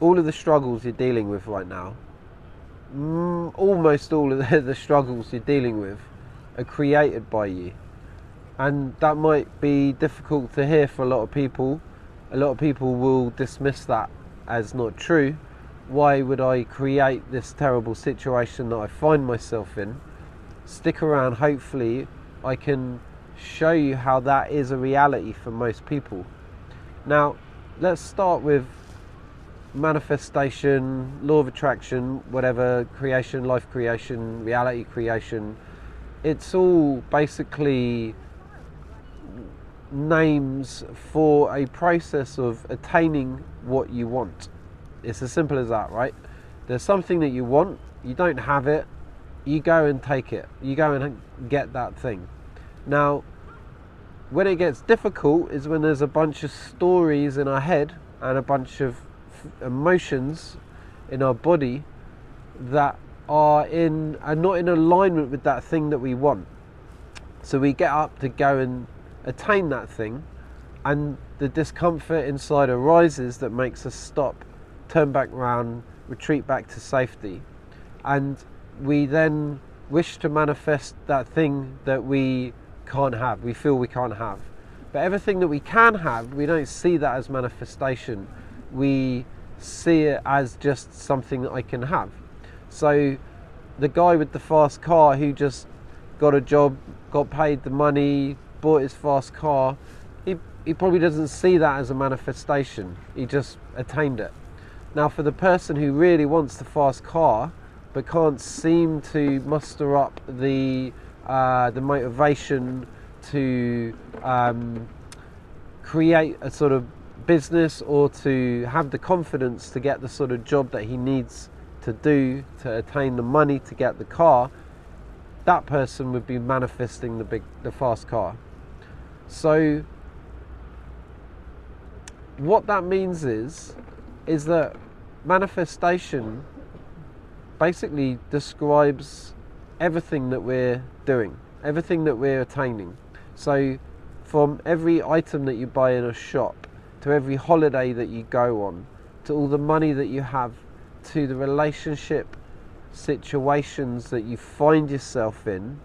all of the struggles you're dealing with right now, almost all of the struggles you're dealing with, are created by you. And that might be difficult to hear for a lot of people. A lot of people will dismiss that as not true. Why would I create this terrible situation that I find myself in? Stick around, hopefully I can show you how that is a reality for most people. Now, let's start with manifestation, law of attraction, whatever, creation, life creation, reality creation. It's all basically names for a process of attaining what you want. It's as simple as that, right? There's something that you want, you don't have it, you go and take it, you go and get that thing. Now, when it gets difficult is when there's a bunch of stories in our head and a bunch of emotions in our body that are not in alignment with that thing that we want. So we get up to go and attain that thing, and the discomfort inside arises that makes us stop, turn back round, retreat back to safety, and we then wish to manifest that thing that we can't have, we feel we can't have. But everything that we can have, we don't see that as manifestation. We see it as just something that I can have. So the guy with the fast car who just got a job, got paid the money, bought his fast car, he probably doesn't see that as a manifestation. He just attained it. Now, for the person who really wants the fast car but can't seem to muster up the motivation to create a sort of business or to have the confidence to get the sort of job that he needs to do to attain the money to get the car, that person would be manifesting the fast car. So what that means is that manifestation basically describes everything that we're doing, everything that we're attaining. So from every item that you buy in a shop, to every holiday that you go on, to all the money that you have, to the relationship situations that you find yourself in,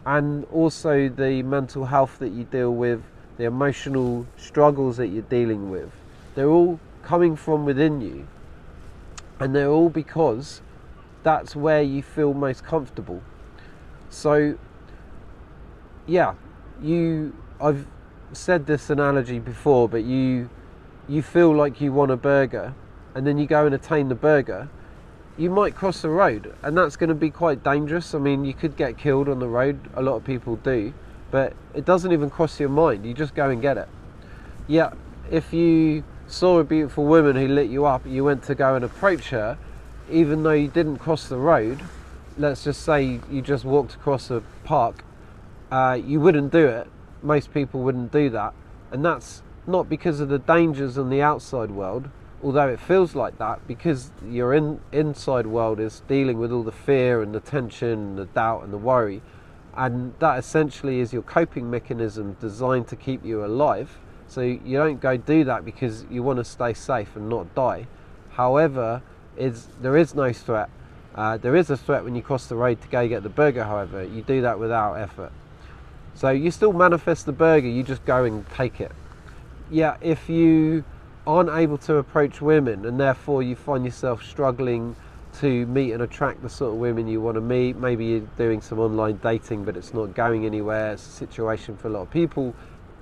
and also the mental health that you deal with, the emotional struggles that you're dealing with, they're all coming from within you, and they're all because that's where you feel most comfortable. So yeah, I've said this analogy before, but you feel like you want a burger, and then you go and attain the burger, you might cross the road, and that's going to be quite dangerous. I mean, you could get killed on the road, a lot of people do, but it doesn't even cross your mind, you just go and get it. Yeah, if you saw a beautiful woman who lit you up, you went to go and approach her, even though you didn't cross the road, let's just say you just walked across a park, you wouldn't do it. Most people wouldn't do that, and that's not because of the dangers in the outside world, although it feels like that, because your inside world is dealing with all the fear and the tension and the doubt and the worry, and that essentially is your coping mechanism designed to keep you alive. So you don't go do that because you want to stay safe and not die. However, there is no threat. There is a threat when you cross the road to go get the burger, however. You do that without effort. So you still manifest the burger, you just go and take it. Yeah, if you aren't able to approach women, and therefore you find yourself struggling to meet and attract the sort of women you want to meet, maybe you're doing some online dating but it's not going anywhere, it's a situation for a lot of people,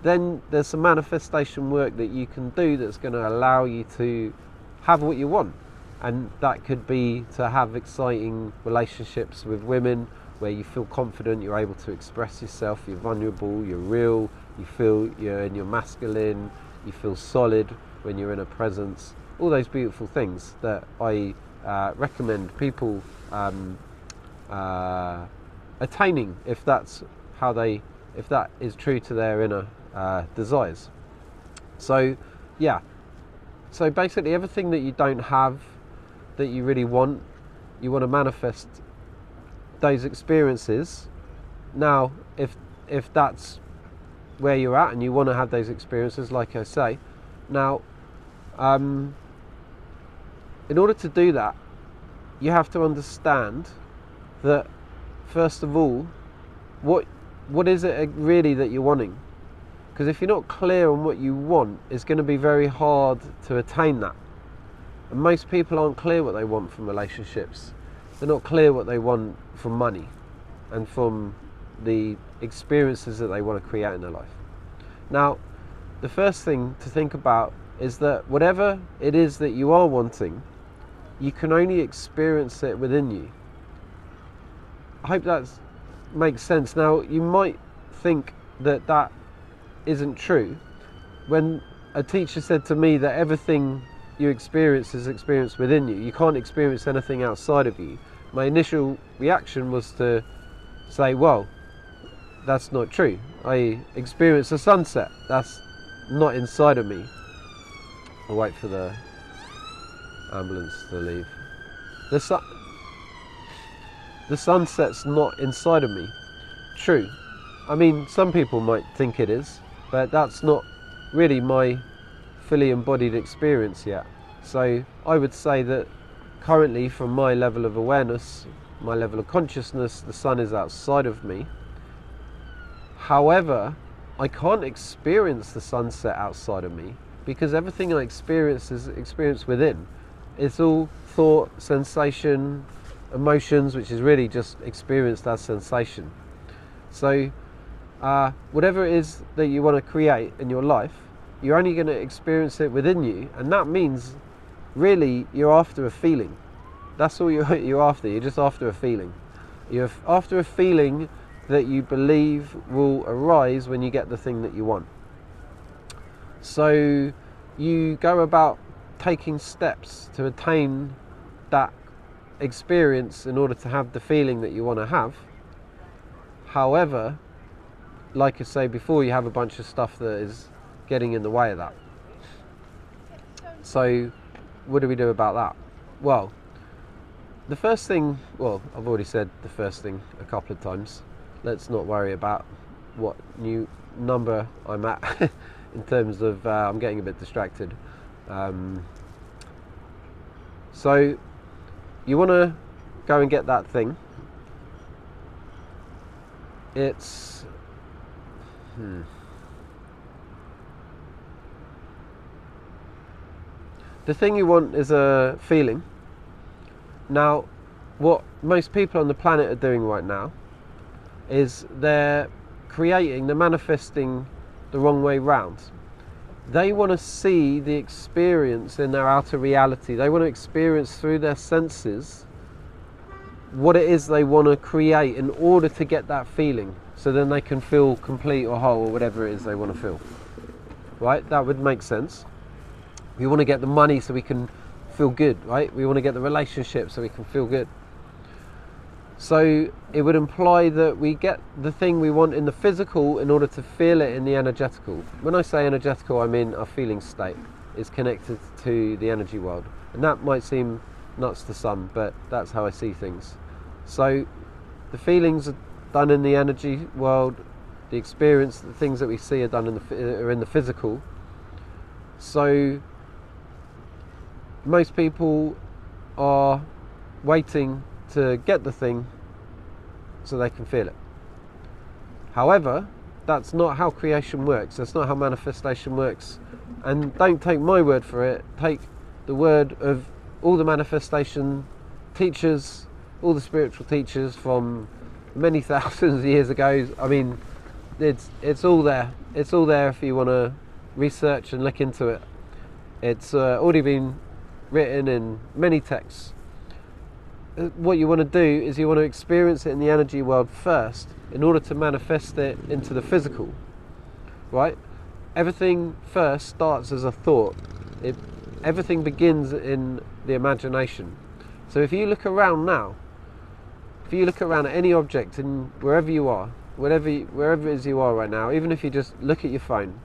then there's some manifestation work that you can do that's going to allow you to have what you want. And that could be to have exciting relationships with women where you feel confident, you're able to express yourself, you're vulnerable, you're real, you feel you're masculine, you feel solid when you're in a presence. All those beautiful things that I recommend people attaining if that is true to their inner desires. So yeah, so basically everything that you don't have that you really want, you want to manifest those experiences. Now if that's where you're at and you want to have those experiences, like I say, now in order to do that, you have to understand that, first of all, what is it really that you're wanting? Because if you're not clear on what you want, it's going to be very hard to attain that. And most people aren't clear what they want from relationships. They're not clear what they want from money and from the experiences that they want to create in their life. Now, the first thing to think about is that whatever it is that you are wanting, you can only experience it within you. I hope that makes sense. Now, you might think that that isn't true. When a teacher said to me that everything you experience is experienced within you, you can't experience anything outside of you, my initial reaction was to say, well, that's not true. I experience a sunset. That's not inside of me. I'll wait for the ambulance to leave. The sunset's not inside of me. True. I mean, some people might think it is, but that's not really my fully embodied experience yet. So I would say that currently, from my level of awareness, my level of consciousness, the sun is outside of me. However, I can't experience the sunset outside of me, because everything I experience is experienced within. It's all thought, sensation, emotions, which is really just experienced as sensation. So whatever it is that you want to create in your life, you're only going to experience it within you, and that means really you're after a feeling. That's all you're after. You're just after a feeling. You're after a feeling that you believe will arise when you get the thing that you want. So you go about taking steps to attain that experience in order to have the feeling that you want to have. However, like I say before, you have a bunch of stuff that is getting in the way of that. So what do we do about that? Well, the first thing, I've already said the first thing a couple of times. Let's not worry about what new number I'm at in terms of, I'm getting a bit distracted. So you want to go and get that thing. It's the thing you want is a feeling. Now, what most people on the planet are doing right now is they're manifesting the wrong way round. They want to see the experience in their outer reality. They want to experience through their senses what it is they want to create in order to get that feeling, so then they can feel complete or whole or whatever it is they want to feel. Right? That would make sense. We want to get the money so we can feel good, right? We want to get the relationship so we can feel good. So it would imply that we get the thing we want in the physical in order to feel it in the energetical. When I say energetical, I mean our feeling state is connected to the energy world. And that might seem nuts to some, but that's how I see things. So the feelings are done in the energy world, the experience, the things that we see are done in the physical. So most people are waiting to get the thing so they can feel it. However, that's not how creation works. That's not how manifestation works. And don't take my word for it. Take the word of all the manifestation teachers, all the spiritual teachers from many thousands of years ago. I mean, it's all there. It's all there if you want to research and look into it. It's already been written in many texts. What you want to do is you want to experience it in the energy world first in order to manifest it into the physical, right? Everything first starts as a thought. Everything begins in the imagination. So if you look around now, if you look around at any object and wherever you are, wherever it is you are right now, even if you just look at your phone,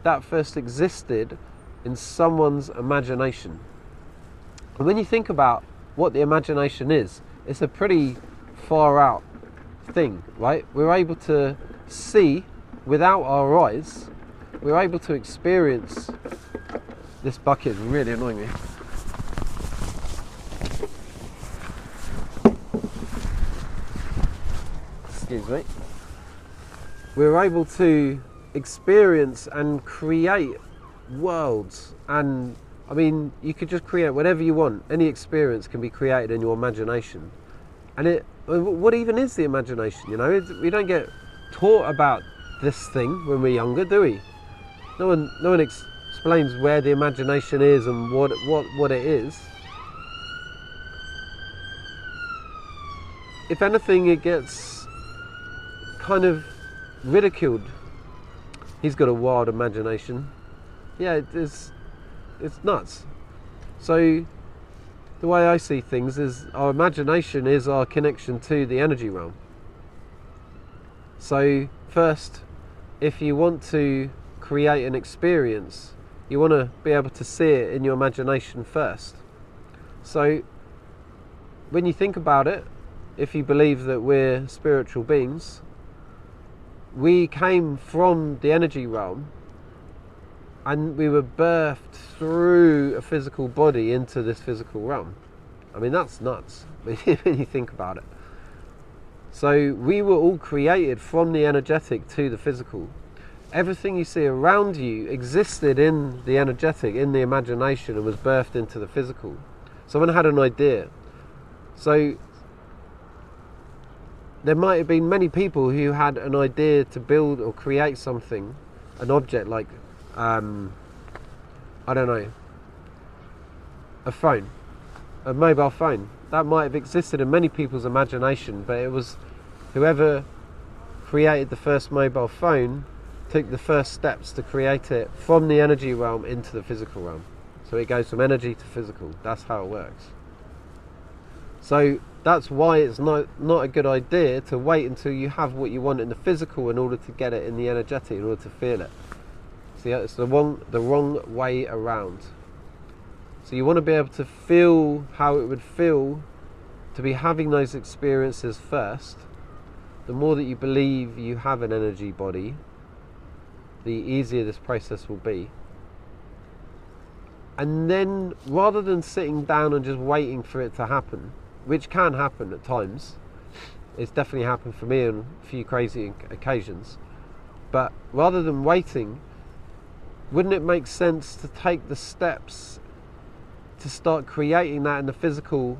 that first existed in someone's imagination. And when you think about what the imagination is, it's a pretty far out thing, right? We're able to see without our eyes. We're able to experience. This bucket is really annoying me. excuse me, we're able to experience and create worlds. And I mean, you could just create whatever you want. Any experience can be created in your imagination. And what even is the imagination? You know, we don't get taught about this thing when we're younger, do we? No one explains where the imagination is and what it is. If anything, it gets kind of ridiculed. He's got a wild imagination. Yeah, it's nuts. So the way I see things is our imagination is our connection to the energy realm. So first, if you want to create an experience, you want to be able to see it in your imagination first. So when you think about it, if you believe that we're spiritual beings, we came from the energy realm and we were birthed through a physical body into this physical realm. I mean, that's nuts when you think about it. So we were all created from the energetic to the physical. Everything you see around you existed in the energetic, in the imagination, and was birthed into the physical. Someone had an idea. So there might have been many people who had an idea to build or create something, an object like, I don't know, a phone, a mobile phone. That might have existed in many people's imagination, but it was whoever created the first mobile phone took the first steps to create it from the energy realm into the physical realm. So it goes from energy to physical. That's how it works. So that's why it's not a good idea to wait until you have what you want in the physical in order to get it in the energetic, in order to feel it. See, it's the wrong way around. So you want to be able to feel how it would feel to be having those experiences first. The more that you believe you have an energy body, the easier this process will be. And then, rather than sitting down and just waiting for it to happen, which can happen at times, it's definitely happened for me on a few crazy occasions, but rather than waiting, wouldn't it make sense to take the steps to start creating that in the physical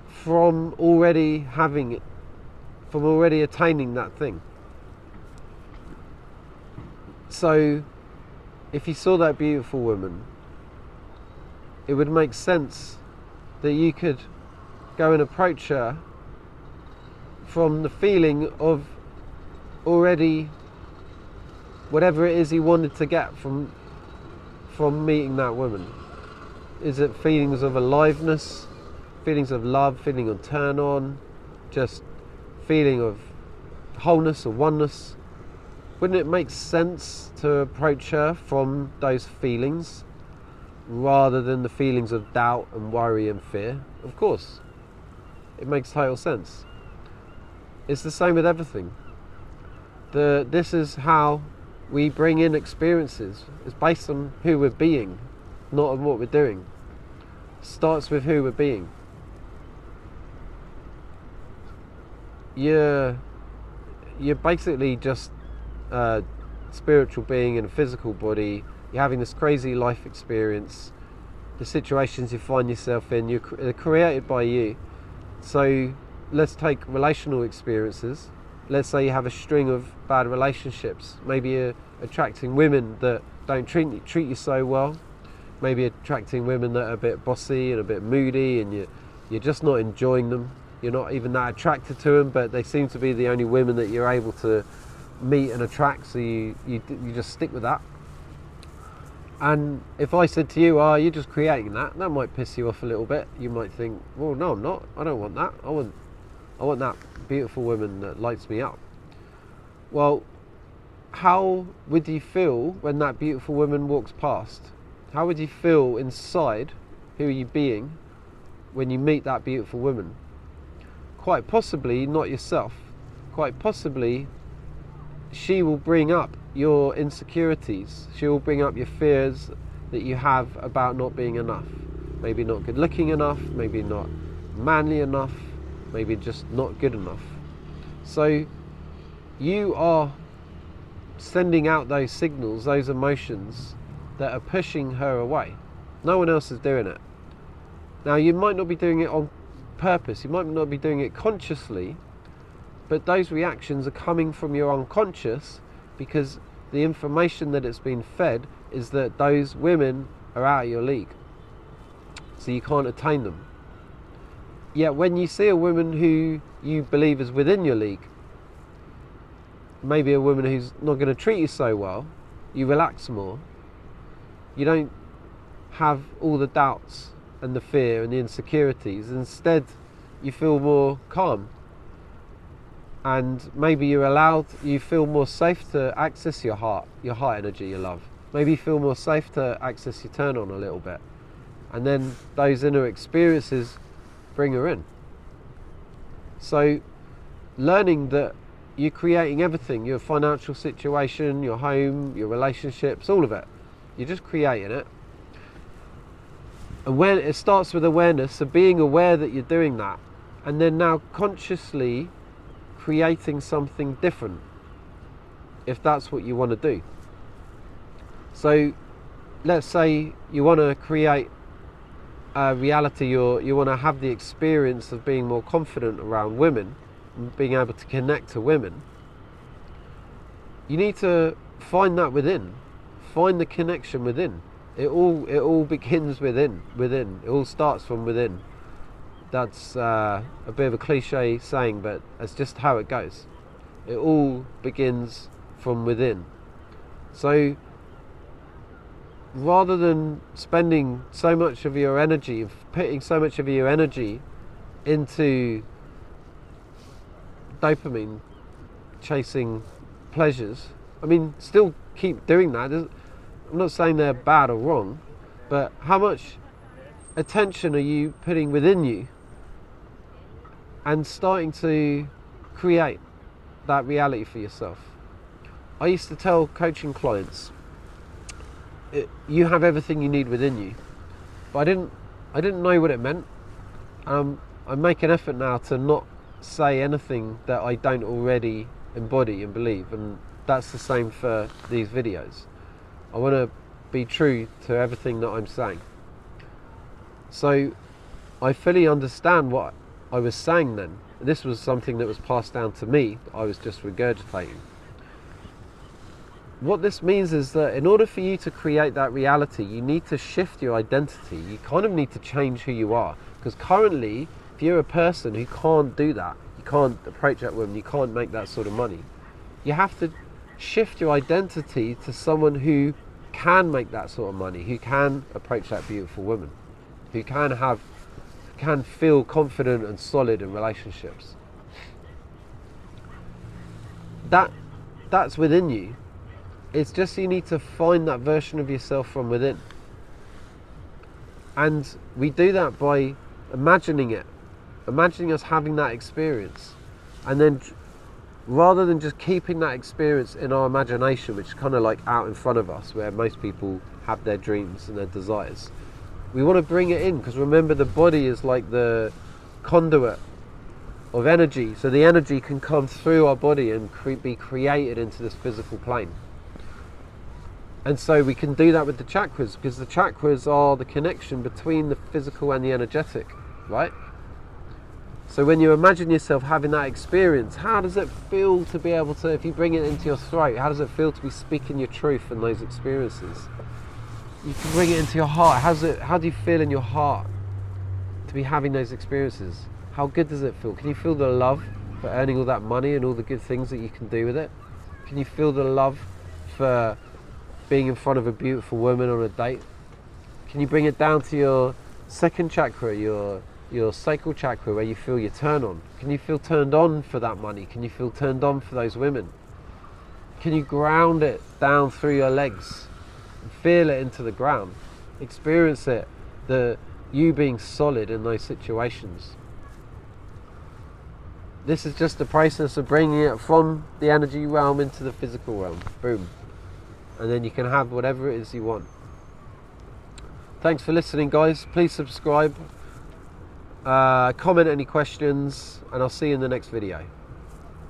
from already having it, from already attaining that thing? So if you saw that beautiful woman, it would make sense that you could go and approach her from the feeling of already whatever it is you wanted to get from meeting that woman. Is it feelings of aliveness, feelings of love, feeling of turn on, just feeling of wholeness or oneness? Wouldn't it make sense to approach her from those feelings rather than the feelings of doubt and worry and fear? Of course, it makes total sense. It's the same with everything. This is how we bring in experiences. It's based on who we're being, not on what we're doing. It starts with who we're being. You're basically just a spiritual being in a physical body. You're having this crazy life experience. The situations you find yourself in, they're created by you. So let's take relational experiences. Let's say you have a string of bad relationships. Maybe you're attracting women that don't treat you so well. Maybe you're attracting women that are a bit bossy and a bit moody, and you're just not enjoying them. You're not even that attracted to them, but they seem to be the only women that you're able to meet and attract, so you just stick with that. And if I said to you, you're just creating that might piss you off a little bit. You might think, well, no, I'm not. I don't want that. I want that beautiful woman that lights me up. Well, how would you feel when that beautiful woman walks past? How would you feel inside? Who are you being when you meet that beautiful woman? Quite possibly not yourself. Quite possibly she will bring up your insecurities. She will bring up your fears that you have about not being enough. Maybe not good looking enough, maybe not manly enough, maybe just not good enough. So you are sending out those signals, those emotions that are pushing her away. No one else is doing it. Now, you might not be doing it on purpose, you might not be doing it consciously, but those reactions are coming from your unconscious because the information that it's been fed is that those women are out of your league, so you can't attain them. Yet when you see a woman who you believe is within your league, maybe a woman who's not going to treat you so well, you relax more. You don't have all the doubts and the fear and the insecurities. Instead, you feel more calm, and maybe you feel more safe to access your heart energy, your love. Maybe you feel more safe to access your turn on a little bit, and then those inner experiences bring her in. So learning that you're creating everything, your financial situation, your home, your relationships, all of it, you're just creating it. And when it starts with awareness, so being aware that you're doing that, and then now consciously creating something different, if that's what you want to do. So let's say you want to create a reality, or you want to have the experience of being more confident around women and being able to connect to women. You need to find that within, find the connection within. It all begins within. It all starts from within. That's a bit of a cliche saying, but that's just how it goes. It all begins from within. So rather than spending so much of your energy, putting so much of your energy into dopamine, chasing pleasures, I mean, still keep doing that. I'm not saying they're bad or wrong, but how much attention are you putting within you and starting to create that reality for yourself? I used to tell coaching clients, you have everything you need within you, but I didn't know what it meant. I make an effort now to not say anything that I don't already embody and believe, and that's the same for these videos. I want to be true to everything that I'm saying. So I fully understand what I was saying then. This was something that was passed down to me, I was just regurgitating. What this means is that in order for you to create that reality, you need to shift your identity. You kind of need to change who you are. Because currently, if you're a person who can't do that, you can't approach that woman, you can't make that sort of money, you have to shift your identity to someone who can make that sort of money, who can approach that beautiful woman, who can feel confident and solid in relationships. That's within you. It's just you need to find that version of yourself from within. And we do that by imagining it, imagining us having that experience. And then rather than just keeping that experience in our imagination, which is kind of like out in front of us, where most people have their dreams and their desires, we want to bring it in, because remember, the body is like the conduit of energy, so the energy can come through our body and be created into this physical plane. And so we can do that with the chakras, because the chakras are the connection between the physical and the energetic, right? So when you imagine yourself having that experience, how does it feel to be able to, if you bring it into your throat, how does it feel to be speaking your truth in those experiences? You can bring it into your heart. How do you feel in your heart to be having those experiences? How good does it feel? Can you feel the love for earning all that money and all the good things that you can do with it? Can you feel the love for being in front of a beautiful woman on a date? Can you bring it down to your second chakra, your sacral chakra, where you feel your turn on? Can you feel turned on for that money? Can you feel turned on for those women? Can you ground it down through your legs and feel it into the ground? Experience it, you being solid in those situations. This is just the process of bringing it from the energy realm into the physical realm. Boom. And then you can have whatever it is you want. Thanks for listening, guys. Please subscribe, comment any questions, and I'll see you in the next video.